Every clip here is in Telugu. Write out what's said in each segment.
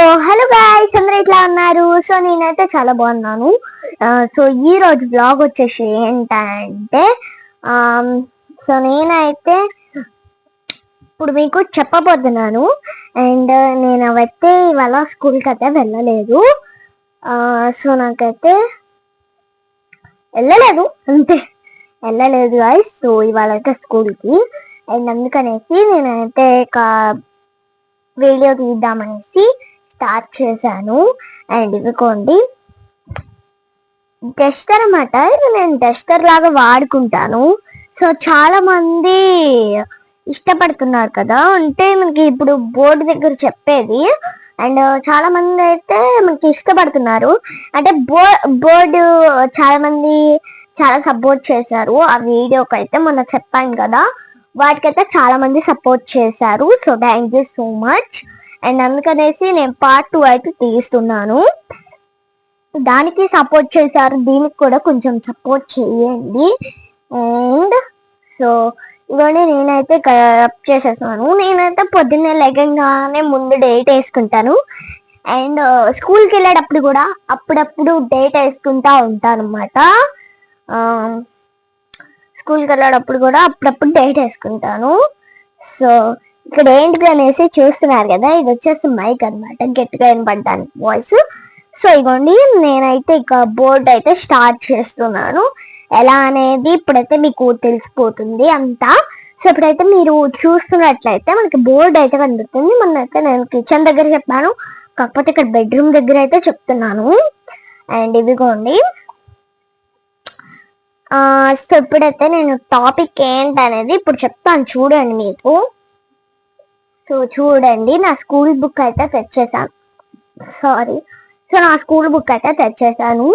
హలో గాయ్స్, అందరూ ఎట్లా ఉన్నారు? సో నేనైతే చాలా బాగున్నాను. సో ఈ రోజు బ్లాగ్ వచ్చేసి ఏంటంటే సో నేనైతే ఇప్పుడు మీకు చెప్పబోతున్నాను. అండ్ నేను అవైతే ఇవాళ స్కూల్కి అయితే వెళ్ళలేదు. సో నాకైతే వెళ్ళలేదు గాయ్స్. సో ఇవాళ అయితే స్కూల్కి అండ్ అందుకనేసి నేనైతే వీడియో తీద్దామనేసి స్టార్ట్ చేశాను. అండ్ ఇదిగోండి డస్టర్ అన్నమాట. ఇది నేను డస్టర్ లాగా వాడుకుంటాను. సో చాలా మంది ఇష్టపడుతున్నారు కదా, అంటే మనకి ఇప్పుడు బోర్డు దగ్గర చెప్పేది. అండ్ చాలా మంది అయితే మనకి ఇష్టపడుతున్నారు, అంటే బోర్డు చాలా మంది చాలా సపోర్ట్ చేశారు. ఆ వీడియోకి అయితే మొన్న చెప్పాను కదా, వాటికైతే చాలా మంది సపోర్ట్ చేశారు. So thank you so much. And అందుకనేసి నేను పార్ట్ 2 అయితే తీస్తున్నాను. దానికి సపోర్ట్ చేశారు, దీనికి కూడా కొంచెం సపోర్ట్ చేయండి. అండ్ సో ఇవన్నీ నేనైతే కరెక్ట్ చేసేసాను. నేనైతే పొద్దున్నే లెగంగానే ముందు డేట్ వేసుకుంటాను. అండ్ స్కూల్కి వెళ్ళేటప్పుడు కూడా అప్పుడప్పుడు డేట్ వేసుకుంటా ఉంటాను అనమాట. స్కూల్కి వెళ్ళేటప్పుడు కూడా అప్పుడప్పుడు డేట్ వేసుకుంటాను. సో ఇక్కడ ఏంటి అనేసి చూస్తున్నారు కదా, ఇది వచ్చేసి మైక్ అనమాట, గట్టిగా వినపడడానికి వాయిస్. సో ఇగోండి నేనైతే ఇక బోర్డ్ అయితే స్టార్ట్ చేస్తున్నాను. ఎలా అనేది ఇప్పుడైతే మీకు తెలిసిపోతుంది అంతా. సో ఇప్పుడైతే మీరు చూస్తున్నట్లయితే మనకి బోర్డు అయితే కనబడుతుంది. మొన్నైతే నేను కిచెన్ దగ్గర చెప్పాను, కాకపోతే ఇక్కడ బెడ్రూమ్ దగ్గర అయితే చెప్తున్నాను. అండ్ ఇదిగోండి సో ఇప్పుడైతే నేను టాపిక్ ఏంటనేది ఇప్పుడు చెప్తాను, చూడండి మీకు. సో చూడండి, నా స్కూల్ బుక్ అయితే తెచ్చేసాను. నా స్కూల్ బుక్ అయితే తెచ్చేసాను.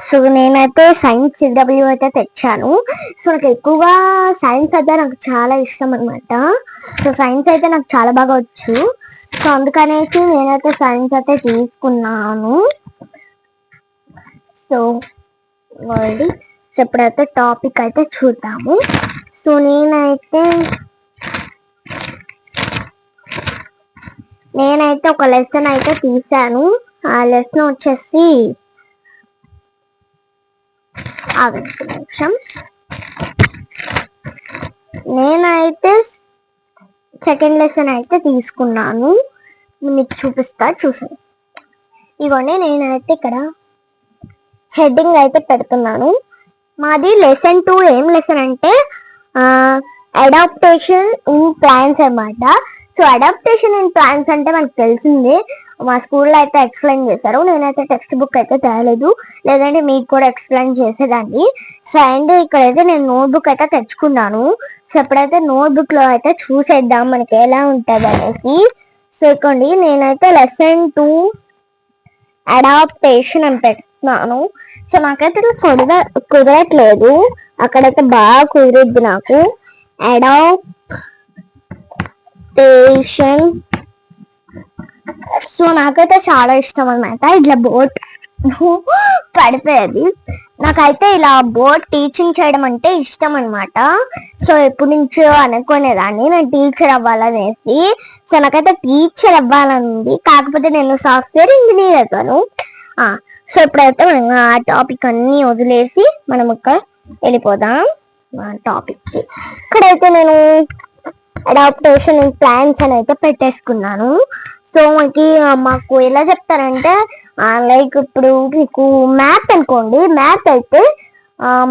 సో నేనైతే సైన్స్ సిడబ్ల్యూ అయితే తెచ్చాను. సో నాకు ఎక్కువగా సైన్స్ అయితే నాకు చాలా ఇష్టం అనమాట. సో సైన్స్ అయితే నాకు చాలా బాగా వచ్చు. సో అందుకనేసి నేనైతే సైన్స్ అయితే తీసుకున్నాను. సో ఇప్పుడైతే టాపిక్ అయితే చూద్దాము. సో నేనైతే ఒక లెసన్ అయితే తీసాను. ఆ లెసన్ వచ్చేసి నేనైతే సెకండ్ లెసన్ అయితే తీసుకున్నాను, మీకు చూపిస్తా చూసాను. ఇవన్నీ నేనైతే ఇక్కడ హెడ్డింగ్ అయితే పెడుతున్నాను. మాది లెసన్ 2. ఏం లెసన్ అంటే అడాప్టేషన్ ఇన్ ప్లాంట్స్ అన్నమాట. సో అడాప్టేషన్ ఇన్ ప్లాంట్స్ అంటే మనకు తెలిసిందే, మా స్కూల్లో అయితే ఎక్స్ప్లెయిన్ చేశారు. నేనైతే టెక్స్ట్ బుక్ అయితే తేలేదు, లేదంటే మీకు కూడా ఎక్స్ప్లెయిన్ చేసేదాన్ని. సో అండ్ ఇక్కడైతే నేను నోట్బుక్ అయితే తెచ్చుకున్నాను. సో ఎప్పుడైతే నోట్బుక్ లో అయితే చూసేద్దాం మనకి ఎలా ఉంటుంది అనేసి. సో ఇక్కడి నేనైతే లెసన్ 2 అడాప్టేషన్ అని పెడుతున్నాను. సో నాకైతే కుదరట్లేదు, అక్కడైతే బాగా కుదిరిద్ది నాకు. అడాప్టేషన్. సో నాకైతే చాలా ఇష్టం అనమాట, ఇట్లా బోట్ పడిపోయేది. నాకైతే ఇలా బోట్ టీచింగ్ చేయడం అంటే ఇష్టం అనమాట. సో ఎప్పటి నుంచో అనుకునేదాన్ని నేను టీచర్ అవ్వాలనేసి. సో నాకైతే టీచర్ అవ్వాలనుంది, కాకపోతే నేను సాఫ్ట్వేర్ ఇంజనీర్ అవుతాను. సో ఇప్పుడైతే మనం ఆ టాపిక్ అన్ని వదిలేసి మనం ఇక్కడ వెళ్ళిపోదాం టాపిక్ కి. ఇక్కడైతే నేను అడాప్టేషన్ ఇన్ ప్లాంట్స్ అని అయితే పెట్టేసుకున్నాను. సో మాకు ఎలా చెప్తారంటే, లైక్ ఇప్పుడు మీకు మ్యాథ్ అనుకోండి, మ్యాథ్ అయితే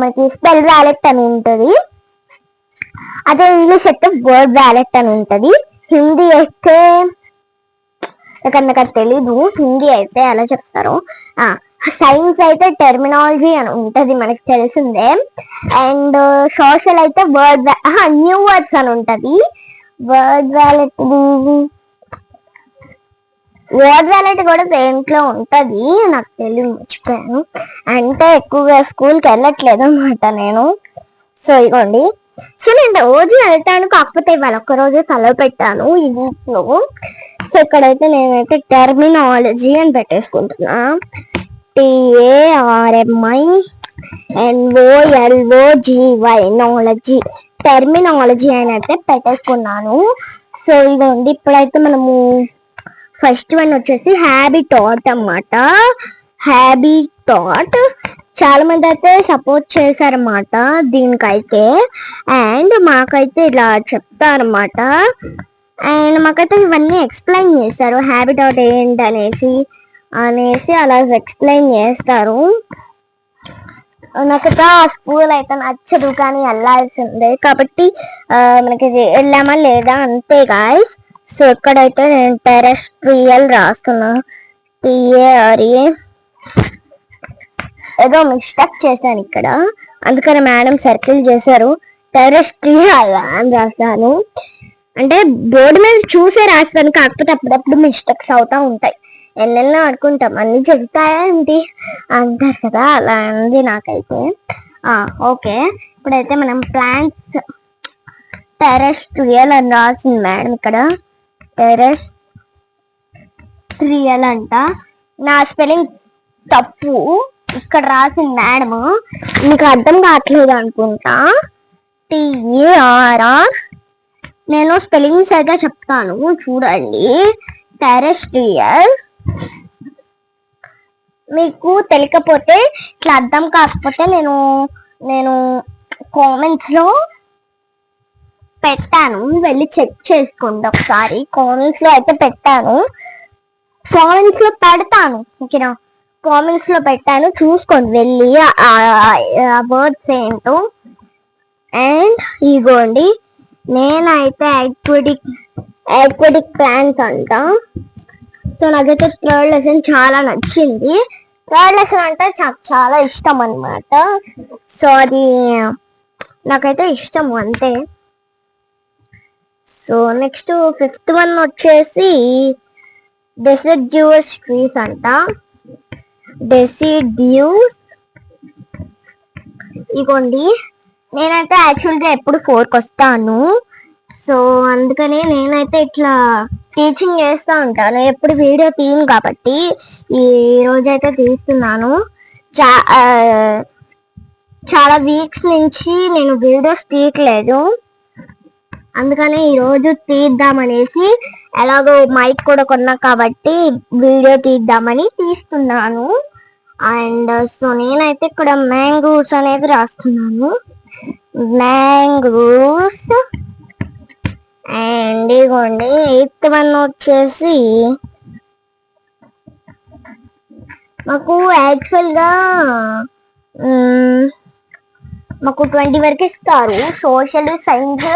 మనకి స్పెల్ వ్యాలెట్ అని ఉంటుంది, అదే ఇంగ్లీష్ అయితే వర్డ్ వ్యాలెట్ అని ఉంటుంది. హిందీ అయితే నాకు తెలీదు, హిందీ అయితే ఎలా చెప్తారో. సైన్స్ అయితే టెర్మినాలజీ అని ఉంటది, మనకి తెలిసిందే. అండ్ సోషల్ అయితే న్యూ వర్డ్స్ అని ఉంటది. వర్డ్ వ్యాలెట్ కూడా దేంట్లో ఉంటది, నాకు తెలియదు, మర్చిపోయాను. అంటే ఎక్కువగా స్కూల్కి వెళ్ళట్లేదు అనమాట నేను. సో ఇగోండి, సో నేను రోజు వెళ్తాను, కాకపోతే ఇవాళ ఒక్కరోజు సెలవు పెట్టాను ఈ వీక్ లో. సో ఇక్కడైతే నేనైతే టెర్మినాలజీ అని పెట్టేసుకుంటున్నా. TARMINOLOGY నాలజీ, టెర్మినాలజీ అని అయితే పెట్టేసుకున్నాను. సో ఇదండి, ఇప్పుడైతే మనము ఫస్ట్ వన్ వచ్చేసి హ్యాబిటాట్ అన్నమాట. హ్యాబిటాట్ చాలా మంది అయితే సపోర్ట్ చేశారన్నమాట దీనికైతే. అండ్ మాకైతే ఇలా చెప్తారన్నమాట. అండ్ మాకైతే ఇవన్నీ ఎక్స్ప్లెయిన్ చేస్తారు, హ్యాబిటాట్ ఏంటి అనేసి అలా ఎక్స్ప్లెయిన్ చేస్తారు. నాకైతే ఆ స్కూల్ అయితే నచ్చదు, కానీ వెళ్ళాల్సిందే కాబట్టి మనకి వెళ్ళామా లేదా అంతే గాయస్. సో ఇక్కడైతే నేను టెరెస్ట్రియల్ రాస్తున్నా, TARE. ఏదో మిస్టేక్ చేశాను ఇక్కడ, అందుకని మేడం సర్కిల్ చేశారు, టెరెస్ట్రియల్ అని రాస్తాను. అంటే బోర్డు మీద చూసే రాస్తాను, కాకపోతే అప్పుడప్పుడు మిస్టేక్స్ అవుతా ఉంటాయి. ఎన్నెన్నో అనుకుంటాం, అన్ని చెబుతాయా ఏంటి అంటారు కదా, అలా ఉంది నాకైతే. ఓకే, ఇప్పుడైతే మనం ప్లాంట్స్ టెరెస్ట్రియల్ అని రాసింది మేడం ఇక్కడ. టెరెస్ట్రియల్ అంట. నా స్పెల్లింగ్ తప్పు ఇక్కడ రాసింది మేడము, మీకు అర్థం కావట్లేదు అనుకుంటా. TARR. నేను స్పెల్లింగ్స్ అయితే చెప్తాను చూడండి. టెరెస్ట్రియల్. మీకు తెలియకపోతే, ఇట్లా అర్థం కాకపోతే నేను కామెంట్స్ లో పెట్టాను, వెళ్ళి చెక్ చేసుకోండి ఒకసారి. కామెంట్స్ లో అయితే పెట్టాను, కామెంట్స్ లో పెడతాను, ఓకేనా? కామెంట్స్ లో పెట్టాను, చూసుకోండి వెళ్ళి ఆ వర్డ్స్ ఏంటో. అండ్ ఇగోండి, నేనైతే ఆక్వాటిక్ ప్లాంట్స్ అంట. సో నాకైతే థర్డ్ లెసన్ చాలా నచ్చింది. థర్డ్ లెసన్ అంటే చాలా ఇష్టం అన్నమాట. సో అది నాకైతే ఇష్టం అంతే. సో నెక్స్ట్ ఫిఫ్త్ వన్ వచ్చేసి డెసిడ్యూస్ ట్రీస్ అంట. డెసిడ్యూస్. ఇగోండి, నేనైతే యాక్చువల్గా ఎప్పుడు 4కి వస్తాను, సో అందుకని నేనైతే ఇట్లా టీచింగ్ చేస్తూ ఉంటాను, ఎప్పుడు వీడియో తీయను కాబట్టి ఈ రోజైతే తీస్తున్నాను. చాలా వీక్స్ నుంచి నేను వీడియోస్ తీయట్లేదు, అందుకని ఈరోజు తీద్దామనేసి, ఎలాగో మైక్ కూడా కొన్నా కాబట్టి వీడియో తీద్దామని తీస్తున్నాను. అండ్ సో నేనైతే ఇక్కడ మ్యాంగోస్ అనేది రాస్తున్నాను, మ్యాంగోస్. అండ్ ఇగోండి 8th వన్ వచ్చేసి మాకు యాక్చువల్గా మాకు 20 వరకు ఇస్తారు, సోషల్ సైన్స్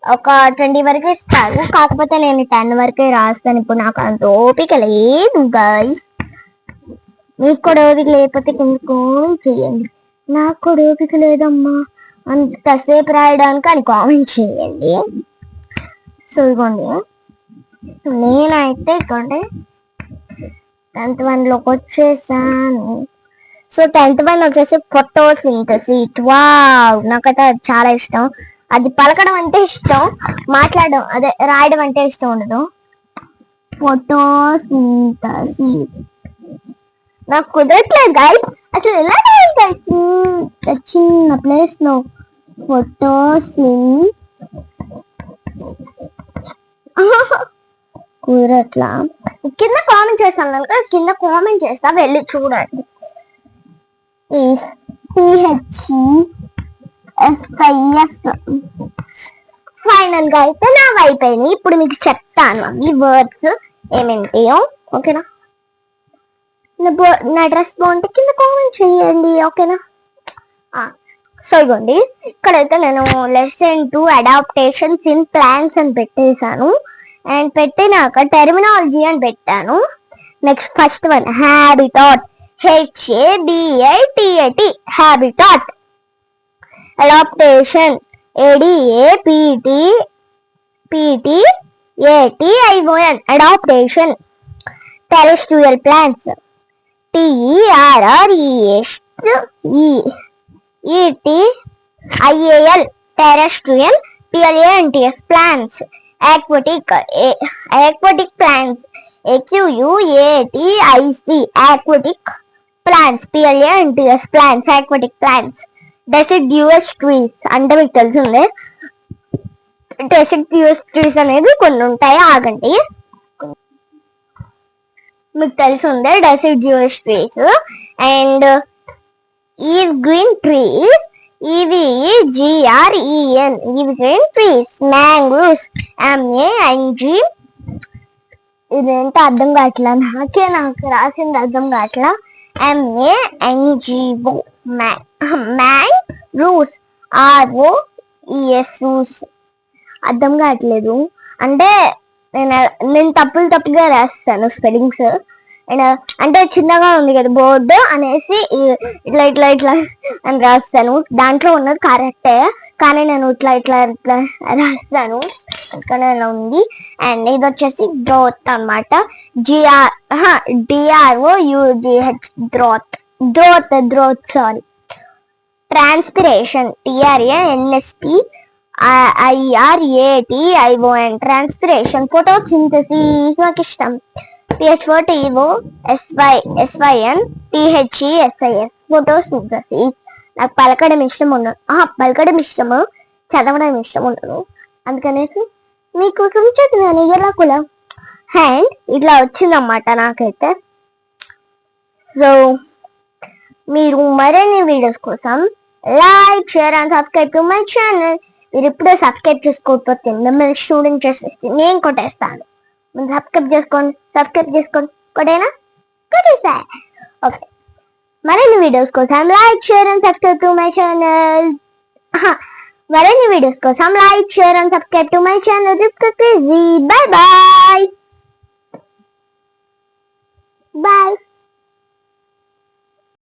ఒక 20 వరకు ఇస్తారు, కాకపోతే నేను 10 వరకే రాస్తాను. ఇప్పుడు నాకు అంత ఓపిక లేదు గైస్. మీకు కూడా ఓపిక లేకపోతే కామెంట్ చేయండి, నాకు కూడా ఓపిక లేదమ్మా అంతసేపు రాయడానికి అని కామెంట్ చేయండి. సో ఇగోండి, నేనైతే ఇగోండి 10th వన్లోకి వచ్చేసాను. సో 10th వన్ వచ్చేసి ఫోటోసింథసిస్. వావ్, నాకైతే అది చాలా ఇష్టం. అది పలకడం అంటే ఇష్టం, మాట్లాడడం అదే రాయడం అంటే ఇష్టం ఉండదు. ఫోటోసింథసిస్ నాకు కుదరట్లేదు గైస్, అసలు ఎలా చిన్న ప్లేస్ లో కుదరట్లా. కింద కామెంట్ చేస్తాను కనుక కింద కామెంట్ చేస్తా, వెళ్ళి చూడండి. ఫైనల్ గా అయితే నా అయిపోయినాయి. ఇప్పుడు మీకు చెప్తాను ఈ వర్డ్స్ ఏమేంటియో, ఓకేనా? నా డ్రెస్ బాగుంటే కింద కామెంట్ చేయండి, ఓకేనా? సో ఇగోండి, ఇక్కడైతే నేను లెసన్ 2 అడాప్టేషన్స్ ఇన్ ప్లాంట్స్ అని పెట్టేశాను. అండ్ పెట్టినాక టెర్మినాలజీ అని పెట్టాను. Next first one habitat, HABITAT, habitat. Adaptation, ADAPTATION, adaptation. Terrestrial plants, TERRESTIAL, terrestrial. PLANTS, plants. Aquatic plants, AQUATIC, aquatic plants. PLANTS, plants, aquatic plants. Deciduous trees, అంటే మీకు తెలిసిందే deciduous trees అనేది కొన్ని ఉంటాయి, ఆగండి. మీకు తెలిసి ఉందే డెసిడ్యూస్ ట్రీస్. అండ్ ఈ గ్రీన్ ట్రీస్ ఇవి GREN ఇవి గ్రీన్ ట్రీస్. Mangroves MANG. ఇదేంటో అర్థం కావట్లా నాకు రాసింది అర్థం కావట్లా. MANGO మ్యాంగ్రోవ్స్ ROES అర్థం కావట్లేదు. అంటే నేను తప్పుగా రాస్తాను స్పెల్లింగ్స్. అండ్ అంటే చిన్నగా ఉంది కదా బోర్డు అనేసి ఇట్లా ఇట్లా ఇట్లా అని రాస్తాను. దాంట్లో ఉన్నది కరెక్టే కానీ నేను ఇట్లా ఇట్లా ఇట్లా రాస్తాను. ఇక్కడ ఉంది. అండ్ ఇది వచ్చేసి గ్రోత్ అనమాట. DROUGH growth sorry. Transpiration TRANSPIRATION transpiration. Photosynthesis నాకు ఇష్టం. PHOTOSYN THESIS photosynthesis. నాకు పలకడం ఇష్టం ఉండదు. పలకడం ఇష్టము, చదవడం ఇష్టం ఉండదు. అందుకనేసి మీకోసం చదివాను ఎలా కులం. అండ్ ఇట్లా వచ్చిందన్నమాట నాకైతే. సో మీరు మరిన్ని వీడియోస్ కోసం like share and subscribe to my channel. మీరు ఇప్పుడే సబ్స్క్రైబ్ చేసుకోకపోతే మిమ్మల్ని స్టూడెంట్ చేసేసి నేను కొట్టేస్తాను. మీరు సబ్స్క్రైబ్ చేసుకోండి కొట్టేనా? కొట్టేసా. ఓకే, మరిన్ని వీడియోస్ కోసం like share and subscribe to my channel. మరిన్ని వీడియోస్ కోసం like share and subscribe to my channel. Bye bye.